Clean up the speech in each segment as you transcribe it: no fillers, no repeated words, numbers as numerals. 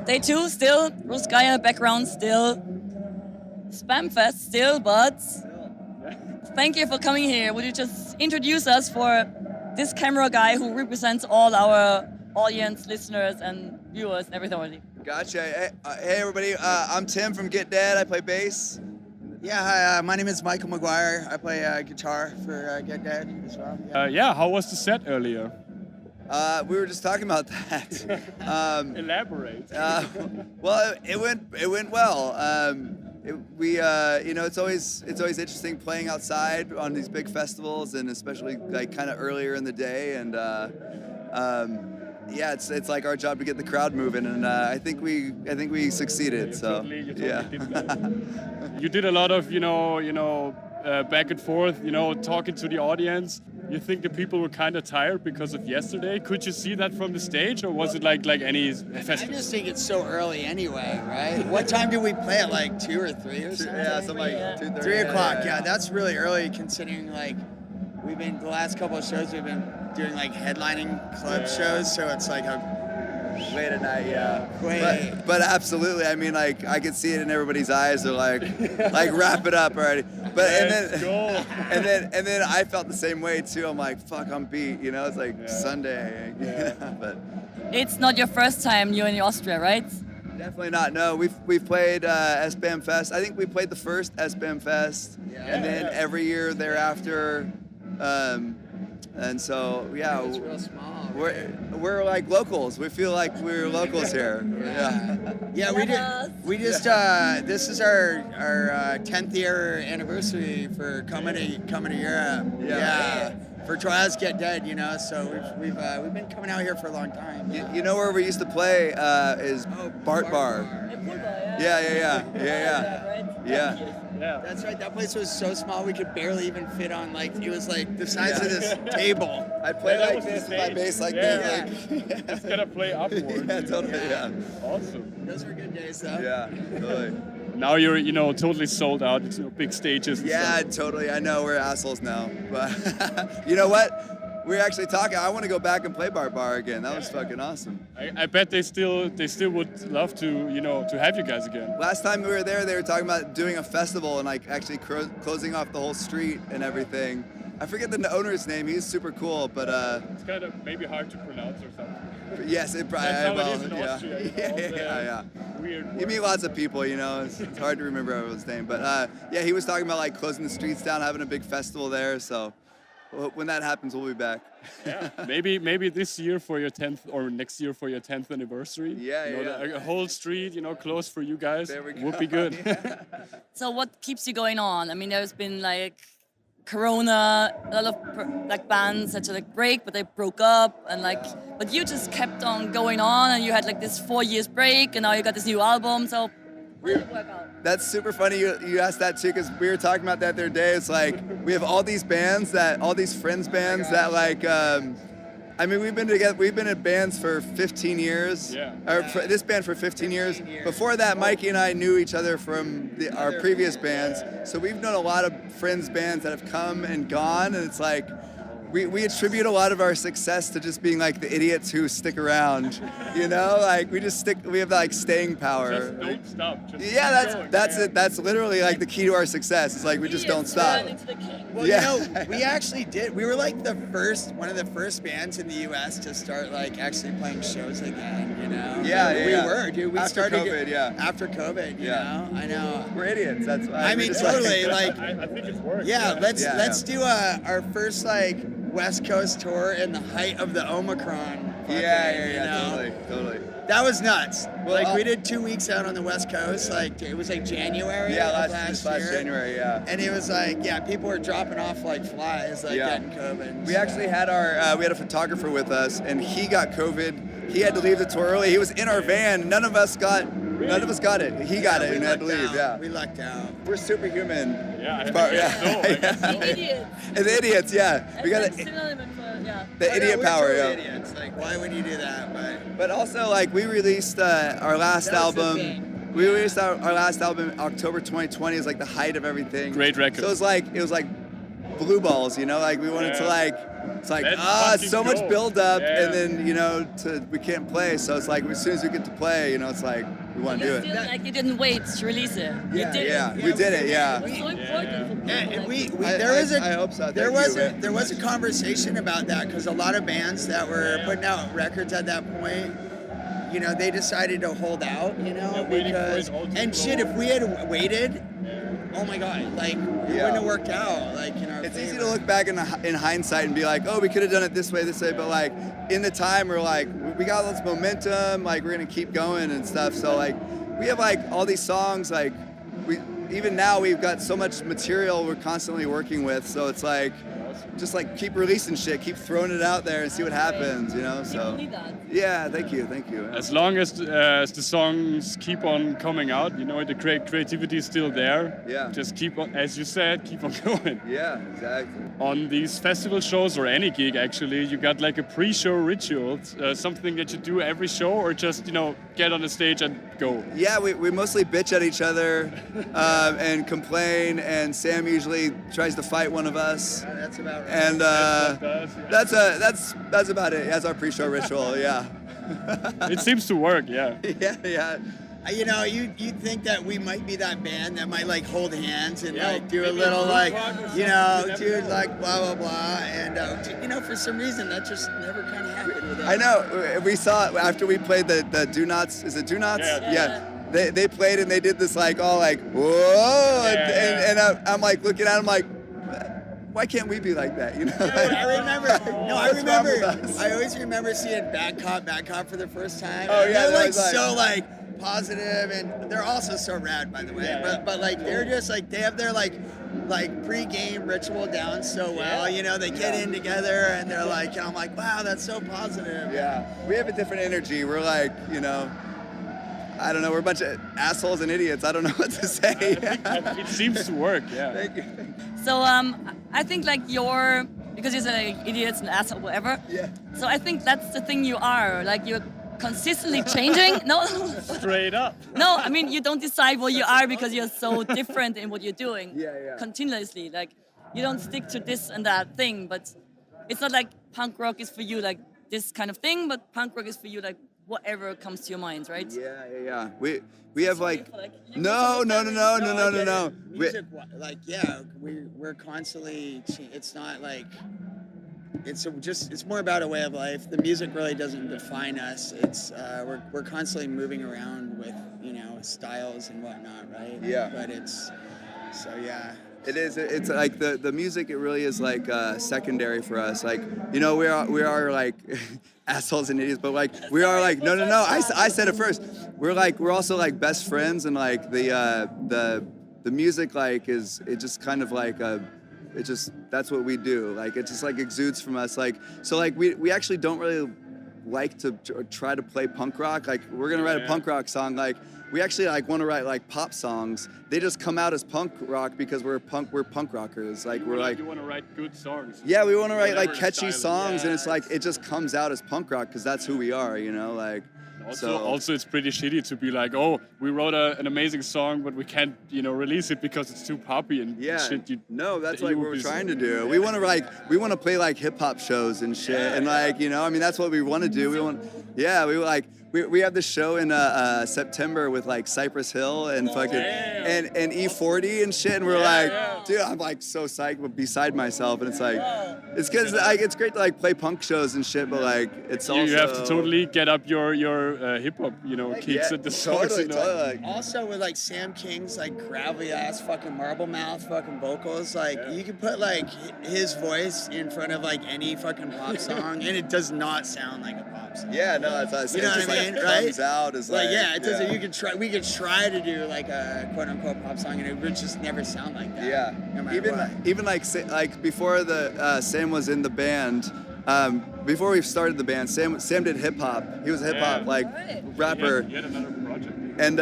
Day 2 still, Ruskaya in the background still, SBÄM Fest still, but thank you for coming here. Would you just introduce us for this camera guy who represents all our audience, listeners, and viewers and everything? Gotcha. Hey everybody, I'm Tim from Get Dead. I play bass. Yeah, hi, my name is Michael McGuire. I play guitar for Get Dead as well. Yeah, how was the set earlier? We were just talking about that. Elaborate. Well, it went well. It's always interesting playing outside on these big festivals, and especially like kind of earlier in the day. And yeah, it's like our job to get the crowd moving, and I think we succeeded. So you yeah. Did that. You did a lot of back and forth, talking to the audience. You think the people were kind of tired because of yesterday? Could you see that from the stage, or was it like any festival? I just think it's so early anyway, right? What time did we play at, like 2 or 3 or something? Yeah, something like 2:30. 3 o'clock, yeah, that's really early considering like the last couple of shows we've been doing like headlining club shows, so it's like a late at night, yeah. Wait. But absolutely, I mean, like I could see it in everybody's eyes. They're like wrap it up already. But and then I felt the same way too. I'm like, fuck, I'm beat. It's like Sunday. But it's not your first time you're in Austria, right? Definitely not. No, we've played SBÄM Fest. I think we played the first SBÄM Fest, and then every year thereafter. And so yeah, it's real small. We're like locals. We feel like we're locals here. Yeah, we just this is our 10th year anniversary for coming to Europe. Yeah. For Trials Get Dead, so we've been coming out here for a long time. You know where we used to play is Barb. Yeah. That's right. That place was so small we could barely even fit on. It was like the size of this table. I played like this, my bass like this. Just gotta play upwards. Yeah, totally. Yeah. Awesome. Those were good days, though. Yeah, totally. Now you're, totally sold out. It's big stages. And stuff. Totally. I know we're assholes now, but you know what? We're actually talking. I want to go back and play Barb again. That was fucking awesome. I bet they still would love to, to have you guys again. Last time we were there, they were talking about doing a festival and actually closing off the whole street and everything. I forget the owner's name. He's super cool, but it's kind of maybe hard to pronounce or something. Yes, it probably. That's how it is in Austria. Yeah. Weird. You meet lots of people, It's hard to remember everyone's name, but yeah, he was talking about closing the streets down, having a big festival there. So when that happens, we'll be back. Yeah, maybe this year for your 10th or next year for your 10th anniversary. A whole street, closed for you guys. There we go. Would be good. So what keeps you going on? I mean, there's been Corona, a lot of bands had to break, but they broke up, and but you just kept on going on, and you had this 4 years break, and now you got this new album. So how did it work out? That's super funny you asked that too, because we were talking about that the other day. It's we have all these bands all these friends bands that I mean, we've been in bands for 15 years. This band for 15 years. Before that, Mikey and I knew each other from our previous bands. So we've known a lot of friends bands that have come and gone, and it's we attribute a lot of our success to just being the idiots who stick around. We just stick. We have staying power. Just don't stop. Just that's it. That's literally the key to our success. It's we just don't stop. Well, we actually did. We were one of the first bands in the U.S. to start actually playing shows again. We were, dude. We after started COVID. After COVID. You know, I know. We're idiots. That's why. I mean, totally. I think it's worked. Yeah. Let's do our first West Coast tour in the height of the Omicron. Totally. That was nuts. Well, we did 2 weeks out on the West Coast. It was January. Yeah, last year. January. Yeah. And it was people were dropping off like flies, getting COVID. We actually had we had a photographer with us, and he got COVID. He had to leave the tour early. He was in our van. None of us got it. He got it and had to leave. Yeah. We lucked out. We're superhuman. Yeah. Idiots. Yeah. We got it. The idiot power. Totally idiots. Why would you do that? But also we released our last album. We released our last album in October 2020. It was the height of everything. Great record. So it was blue balls, you know, like we wanted to like, it's like, Let's so much fucking go. build up, Yeah. and then, you know, we can't play, so it's like, as soon as we get to play, you know, it's like, we want to do It's it. still like you didn't wait to release it. You did it. We did it, yeah. It's so important for people. And we I hope so. There Thank was you, a man. there was a conversation about that because a lot of bands that were putting out records at that point, you know, they decided to hold out, you know, waiting for because it all to and blow shit, up. if we had waited, oh my god, like it wouldn't have worked out, like in our It's easy favor. to look back in hindsight and be like, oh, we could have done it this way, but like in the time we're like, we got all this momentum, like we're gonna keep going and stuff. So like we have like all these songs, like even now we've got so much material we're constantly working with. So it's like, just like keep releasing shit, keep throwing it out there and see what happens, you know. So People need that. yeah, thank you. As long as the songs keep on coming out, you know, the creativity is still there. Yeah. Just keep on, as you said, keep on going. Yeah, exactly. On these festival shows or any gig, actually, you got like a pre-show ritual, something that you do every show, or just, you know, get on the stage and go. Yeah, we mostly bitch at each other and complain, and Sam usually tries to fight one of us. That's about right. And that's about it. That's our pre-show ritual. Yeah. It seems to work, yeah. Yeah. You know, you'd think that we might be that band that might like hold hands and Yeah, like do a maybe little a like, rock or you know, something. dude, like blah blah blah, and you know, for some reason that just never kind of happened with us. I know. We saw it after we played the Do Nots. Is it Do Nots? Yeah. They played and they did this like all like whoa, Yeah. and I'm like looking at him like, why can't we be like that? You know. Dude, I remember. No, I What's wrong with remember. us? I always remember seeing Bad Cop for the first time. Oh, And yeah, they're that like was like- so like positive, and they're also so rad, by the way. Yeah. But like they're just like they have their like pre-game ritual down so well. You know, they get in together and they're like, and I'm like, wow, that's so positive. Yeah, we have a different energy. We're like, you know, I don't know. We're a bunch of assholes and idiots. I don't know what to say. It seems to work, yeah. Thank you. So I think like because you're like idiots and assholes, whatever. Yeah. So I think that's the thing you are. Like you're consistently changing. No, Straight up. no. I mean you don't decide what you are because you're so different in what you're doing. Yeah. Continuously, like you don't stick to this and that thing. But it's not like punk rock is for you like this kind of thing. But punk rock is for you like whatever comes to your mind, right? Yeah. We have like No, no. I get it. We- Music, like yeah, we're constantly. It's not like. It's more about a way of life. The music really doesn't define us. It's we're constantly moving around with, you know, styles and whatnot, right? Yeah. But it's so yeah. It is. It's like the music. It really is like secondary for us. Like, you know, we are like assholes and idiots, but like we are like no. I said it first. We're also like best friends, and like the music like it just kind of like it just that's what we do. Like it just like exudes from us. Like so like we actually don't really like to try to play punk rock. Like we're gonna write a punk rock song. Like we actually like want to write like pop songs. They just come out as punk rock because we're punk rockers. Like we're like You want to write good songs. yeah, we want to write like Whatever catchy style. songs, and it's like it just comes out as punk rock because that's who we are, you know. Like Also, it's pretty shitty to be like, oh, we wrote an amazing song, but we can't, you know, release it because it's too poppy and yeah, shit. no, that's you like would what we're be- trying to do. We want to play like hip hop shows and shit, and like you know, I mean that's what we want to do. We have this show in September with like Cypress Hill and fucking and E40 and shit, and we're like, dude, I'm like so psyched, but beside myself, and it's like, it's because like it's great to like play punk shows and shit, but like it's also You have to totally get up your hip hop, you know, kicks at the songs. totally, you know? totally. Like, Also with like Sam King's like gravelly ass fucking marble mouth fucking vocals, like you can put like his voice in front of like any fucking pop song and it does not sound like a pop song. yeah, no, that's You know what I mean, like, right? Comes out as Like yeah, it doesn't. yeah. You could try. We could try to do like a quote unquote pop song, and it would just never sound like that. Yeah, No matter what. even like before the Sam was in the band, before we started the band, Sam did hip hop. He was a hip hop like rapper, Yet another project. and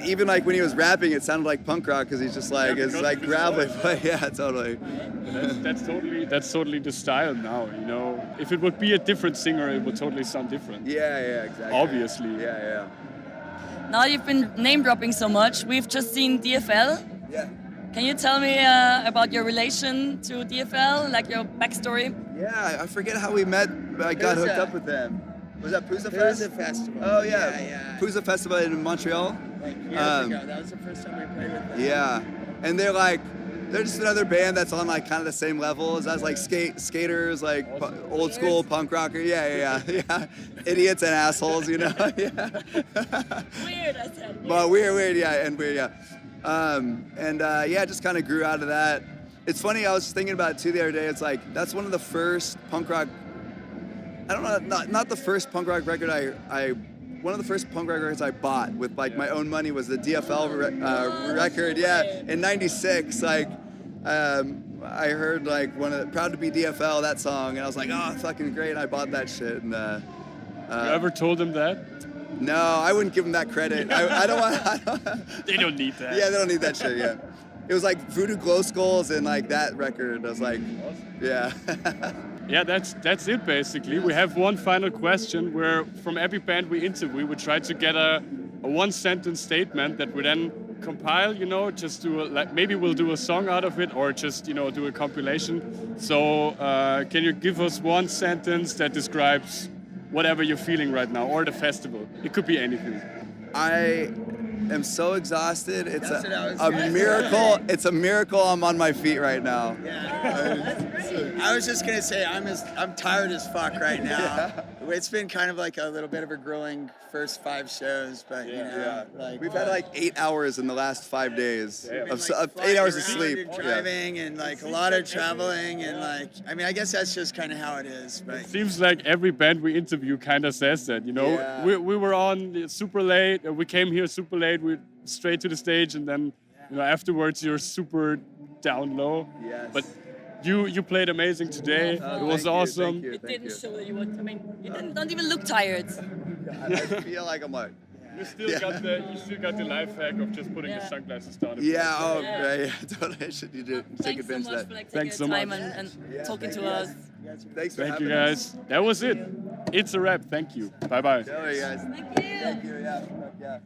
even like when he was rapping, it sounded like punk rock because he's just like it's because like of his gravelly. voice. But yeah, totally. That's totally the style now, you know. If it would be a different singer, it would totally sound different. Yeah, exactly. Obviously. Yeah. Now you've been name dropping so much. We've just seen DFL. Yeah. Can you tell me about your relation to DFL, like your backstory? Yeah, I forget how we met. I got hooked up with them. Was that Pouza Fest? Pouza Festival. Oh yeah, yeah. Pouza Festival in Montreal. Like years ago. That was the first time we played with them. Yeah, and they're just another band that's on like kind of the same level as us, like skaters, like old school punk rocker. Yeah. Idiots and assholes, you know. Yeah. Weird, I said. Well, weird, yeah, and weird, yeah. Yeah, just kind of grew out of that. It's funny, I was just thinking about it too the other day. It's like that's one of the first punk rock. I don't know, not the first punk rock record one of the first punk rock records I bought with like my own money was the DFL record. Yeah, in '96. Like, I heard like "Proud to Be DFL" that song, and I was like, oh, fucking great! And I bought that shit. And you ever told them that? no, I wouldn't give them that credit. I don't want. They don't need that. Yeah, they don't need that shit. Yeah, it was like Voodoo Glow Skulls and like that record. I was like, yeah. Yeah, that's it basically. We have one final question where from every band we interview, we try to get a one-sentence statement that we then compile, you know, just do like maybe we'll do a song out of it or just, you know, do a compilation. So can you give us one sentence that describes whatever you're feeling right now or the festival? It could be anything. I am so exhausted. It's That's what I was a gonna miracle. It's a miracle I'm on my feet right now. I was just gonna say I'm tired as fuck right now. It's been kind of like a little bit of a grueling first 5 shows, but you know, like We've had like 8 hours in the last 5 days of like 8 hours of flying sleep. around and driving and like a lot of traveling and like I mean I guess that's just kind of how it is. But It seems like every band we interview kind of says that, you know. Yeah. We were on super late. We came here super late. We straight to the stage, and then, you know, afterwards you're super down low. Yes. But you played amazing today. It was awesome. Thank you, It thank didn't you. show that you would. I mean, you don't even look tired. God, I feel like I'm like. You still got the life hack of just putting your sunglasses down. Yeah. Oh, Yeah. right. Yeah. Totally. You did take Thanks so advantage much of for that. like Thanks taking so the time much. and talking thank to you, us. Thanks for Thank you, having us. guys. That was it. It's a wrap. Thank you. Bye bye. Sorry, guys. Thank you. Thank you. Yeah.